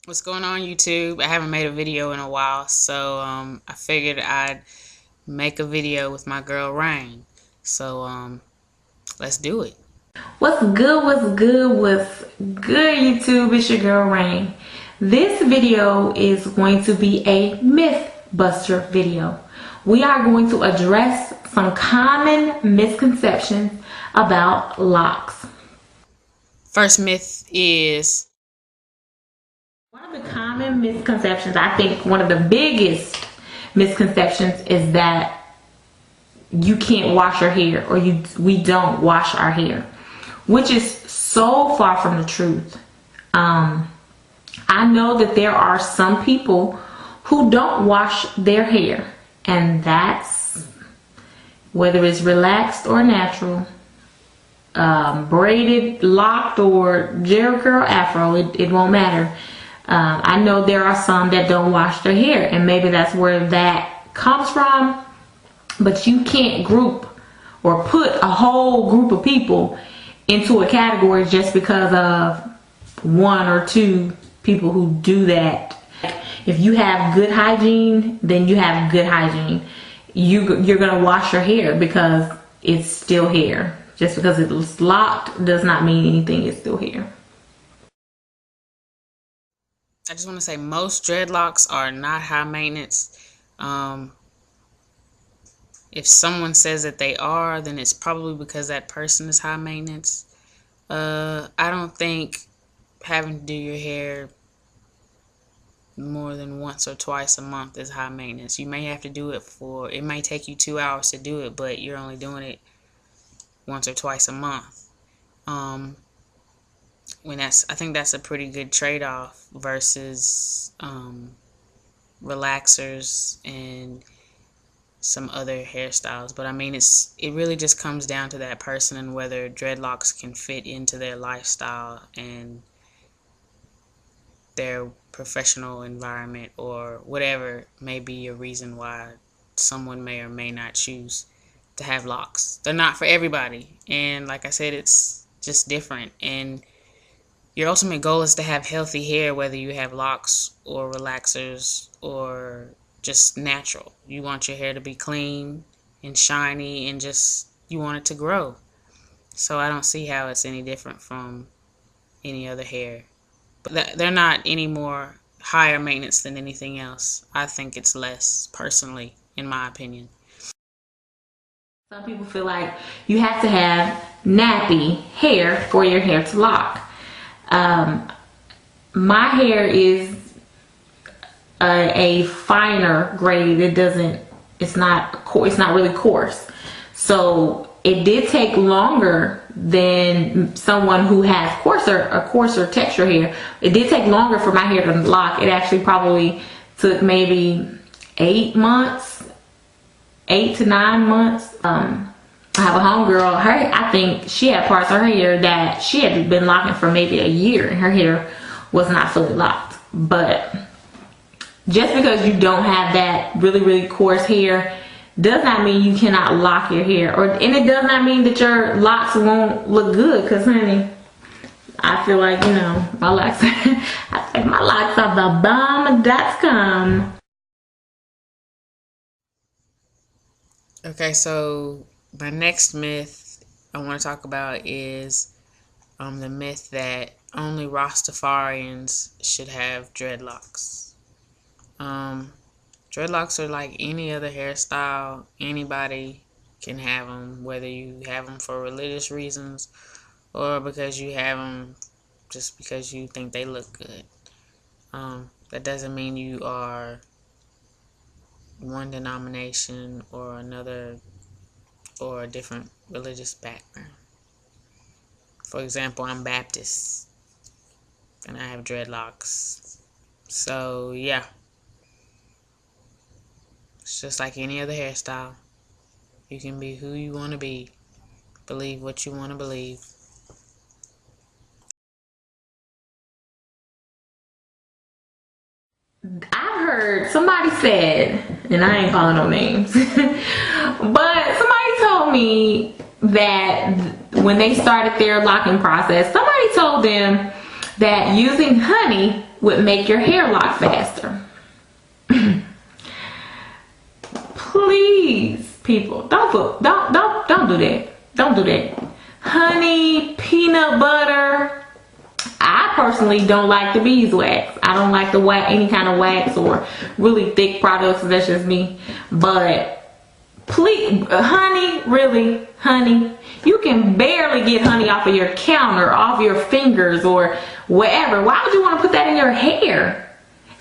What's going on, YouTube? I haven't made a video in a while, so I figured I'd make a video with my girl Rayn. So let's do it. What's good, what's good YouTube? It's your girl Rayn. This video is going to be a myth buster video. We are going to address some common misconceptions about locks. First myth is One of the common misconceptions, I think one of the biggest misconceptions, is that you can't wash your hair, or we don't wash our hair, which is so far from the truth. I know that there are some people who don't wash their hair, and that's whether it's relaxed or natural, braided, locked, or gel curl, afro. It won't matter. I know there are some that don't wash their hair, and maybe that's where that comes from. But you can't group or put a whole group of people into a category just because of one or two people who do that. If you have good hygiene, then you have good hygiene. You're gonna wash your hair because it's still hair. Just because it's locked does not mean anything is still hair. I just want to say most dreadlocks are not high maintenance. If someone says that they are, then it's probably because that person is high maintenance. I don't think having to do your hair more than once or twice a month is high maintenance. You may have to do it it may take you 2 hours to do it, but you're only doing it once or twice a month. I think that's a pretty good trade-off versus relaxers and some other hairstyles. But I mean, it really just comes down to that person and whether dreadlocks can fit into their lifestyle and their professional environment, or whatever may be a reason why someone may or may not choose to have locks. They're not for everybody, and like I said, it's just different. And your ultimate goal is to have healthy hair, whether you have locks or relaxers or just natural. You want your hair to be clean and shiny, and just you want it to grow. So I don't see how it's any different from any other hair. But they're not any more higher maintenance than anything else. I think it's less, personally, in my opinion. Some people feel like you have to have nappy hair for your hair to lock. My hair is a finer grade. It's not really coarse. So it did take longer than someone who has a coarser texture hair. It did take longer for my hair to lock. It actually probably took maybe 8 months, 8 to 9 months. I have a homegirl, I think she had parts of her hair that she had been locking for maybe a year, and her hair was not fully locked. But just because you don't have that really coarse hair does not mean you cannot lock your hair, and it does not mean that your locks won't look good. Cause honey, I feel like, my locks I think my locks are the bomb.com. Okay, so my next myth I want to talk about is the myth that only Rastafarians should have dreadlocks. Dreadlocks are like any other hairstyle. Anybody can have them, whether you have them for religious reasons or because you have them just because you think they look good. That doesn't mean you are one denomination or another, or a different religious background. For example, I'm Baptist and I have dreadlocks. So yeah, it's just like any other hairstyle. You can be who you want to be, believe what you want to believe. I've heard somebody said, and I ain't calling no names, but somebody told me that when they started their locking process, somebody told them that using honey would make your hair lock faster. Please, people, don't do that. Don't do that. Honey, peanut butter. I personally don't like the beeswax. I don't like the wax, any kind of wax or really thick products. That's just me. But please, honey, really, honey. You can barely get honey off of your counter, off your fingers, or wherever. Why would you want to put that in your hair?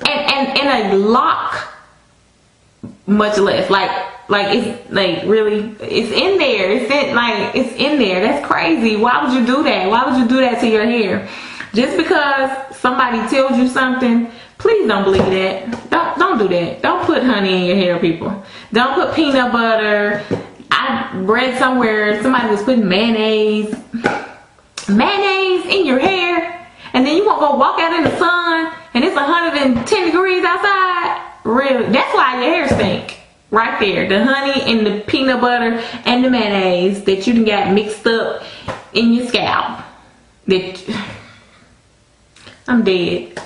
And a lock, much less. Like it's like really, it's in there. It's in there. That's crazy. Why would you do that? Why would you do that to your hair? Just because somebody tells you something, please don't believe that. Don't do that. Don't put honey in your hair, people. Don't put peanut butter. I read somewhere somebody was putting mayonnaise in your hair, and then you won't go walk out in the sun and it's 110 degrees outside. Really? That's why your hair stink. Right there. The honey and the peanut butter and the mayonnaise that you done got mixed up in your scalp. I'm dead.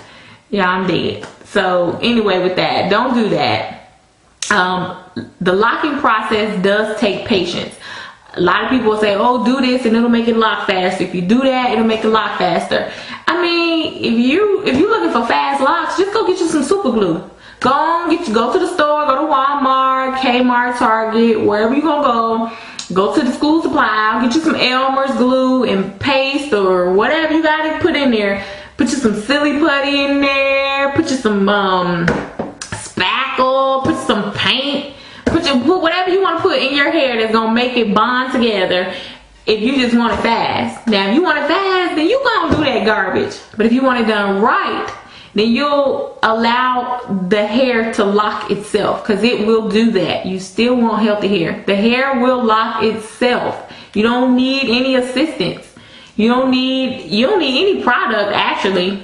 Yeah, I'm dead. So anyway, with that, don't do that. The locking process does take patience. A lot of people will say, oh, do this and it'll make it lock faster. If you do that, it'll make it lock faster. I mean, if you're looking for fast locks, just go get you some super glue. Go to the store, go to Walmart, Kmart, Target, wherever you're gonna go to the school supply, get you some Elmer's glue and paste or whatever you gotta put in there. Put you some silly putty in there, put you some spackle, put some paint, put whatever you want to put in your hair that's gonna make it bond together. If you just want it fast. Now if you want it fast, then you gonna do that garbage. But if you want it done right, then you'll allow the hair to lock itself, because it will do that. You still want healthy hair. The hair will lock itself. You don't need any assistance. You don't need any product, actually.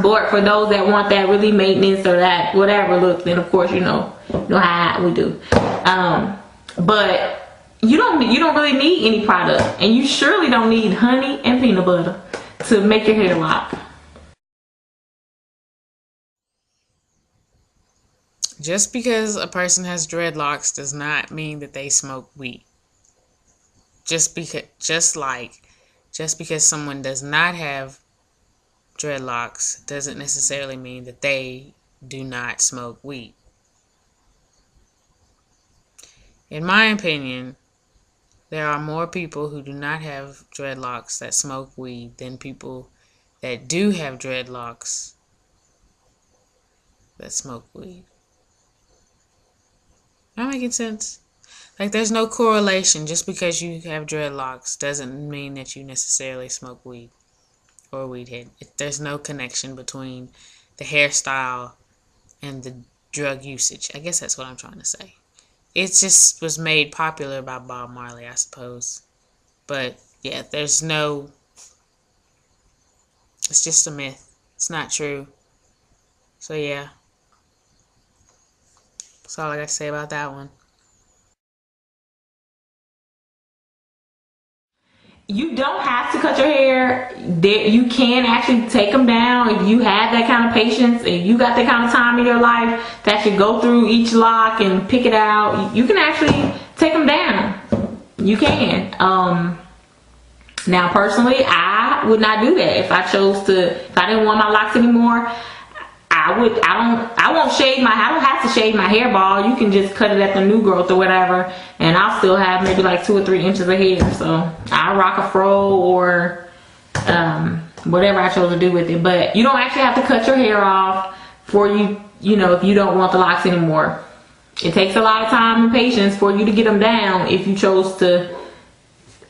But for those that want that really maintenance or that whatever look, then of course you know how we do. But you don't really need any product, and you surely don't need honey and peanut butter to make your hair lock. Just because a person has dreadlocks does not mean that they smoke weed. Just because someone does not have dreadlocks doesn't necessarily mean that they do not smoke weed. In my opinion, there are more people who do not have dreadlocks that smoke weed than people that do have dreadlocks that smoke weed. Am I making sense? Like, there's no correlation. Just because you have dreadlocks doesn't mean that you necessarily smoke weed or weed head. There's no connection between the hairstyle and the drug usage. I guess that's what I'm trying to say. It just was made popular by Bob Marley, I suppose. But yeah, it's just a myth. It's not true. So yeah. That's all I got to say about that one. You don't have to cut your hair. You can actually take them down if you have that kind of patience and you got that kind of time in your life to actually go through each lock and pick it out. You can actually take them down. You can. Now personally, I would not do that. If I didn't want my locks anymore, I won't shave I don't have to shave my hairball. You can just cut it at the new growth or whatever, and I'll still have maybe like 2 or 3 inches of hair. So I rock a fro or whatever I chose to do with it. But you don't actually have to cut your hair off for if you don't want the locks anymore. It takes a lot of time and patience for you to get them down if you chose to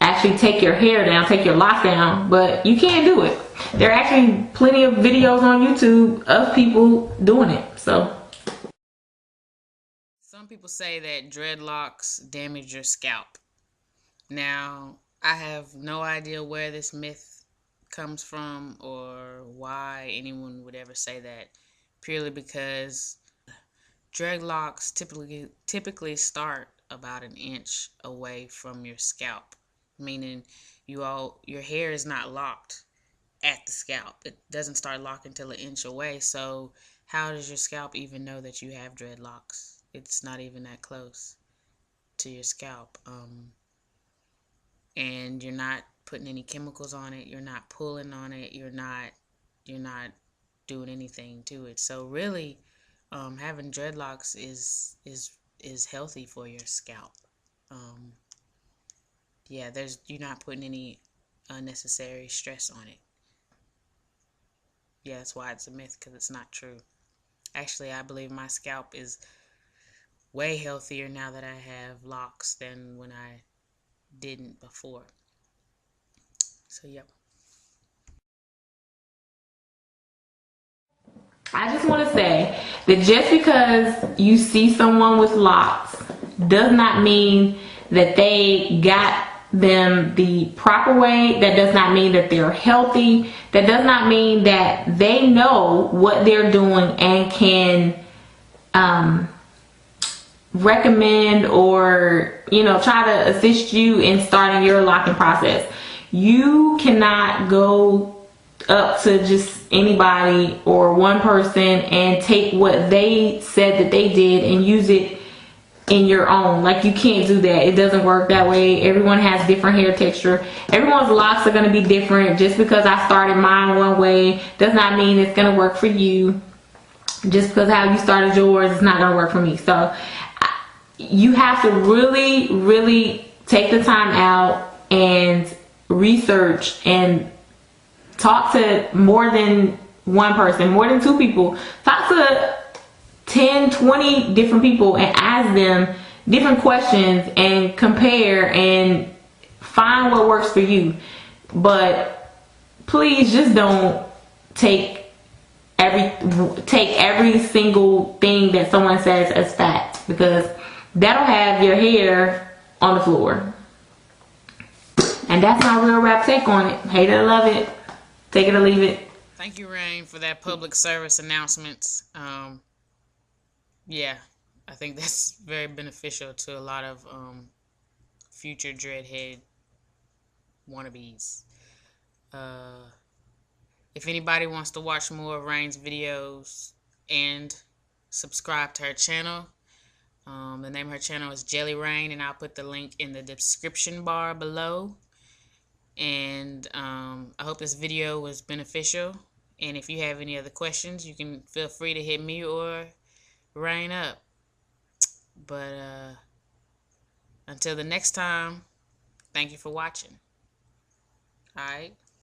actually take your hair down, take your lock down, but you can do it. There are actually plenty of videos on YouTube of people doing it. So some people say that dreadlocks damage your scalp. Now, I have no idea where this myth comes from or why anyone would ever say that, purely because dreadlocks typically start about an inch away from your scalp, meaning your hair is not locked. at the scalp. It doesn't start locking till an inch away. So how does your scalp even know that you have dreadlocks? It's not even that close to your scalp. And you're not putting any chemicals on it. You're not pulling on it. You're not doing anything to it. So really, having dreadlocks is healthy for your scalp. Um, yeah, you're not putting any unnecessary stress on it. Yeah, that's why it's a myth, because it's not true. Actually, I believe my scalp is way healthier now that I have locks than when I didn't before. So, yep. I just want to say that just because you see someone with locks does not mean that they got them the proper way. That does not mean that they're healthy. That does not mean that they know what they're doing and can recommend or try to assist you in starting your locking process. You cannot go up to just anybody or one person and take what they said that they did and use it in your own. Like, you can't do that. It doesn't work that way. Everyone has different hair texture. Everyone's locks are going to be different. Just because I started mine one way does not mean it's going to work for you. Just because how you started yours is not going to work for me. So you have to really, really take the time out and research and talk to more than one person, more than two people. Talk to 10, 20 different people and ask them different questions and compare and find what works for you. But please just don't take every single thing that someone says as fact, because that'll have your hair on the floor. And that's my real rap take on it. Hate it or love it. Take it or leave it. Thank you, Rayn, for that public service announcement. Yeah, I think that's very beneficial to a lot of future dreadhead wannabes. Uh, if anybody wants to watch more of Rayn's videos and subscribe to her channel, the name of her channel is JelliRayn, and I'll put the link in the description bar below. And I hope this video was beneficial. And if you have any other questions, you can feel free to hit me or Rayn up. But until the next time, thank you for watching. All right.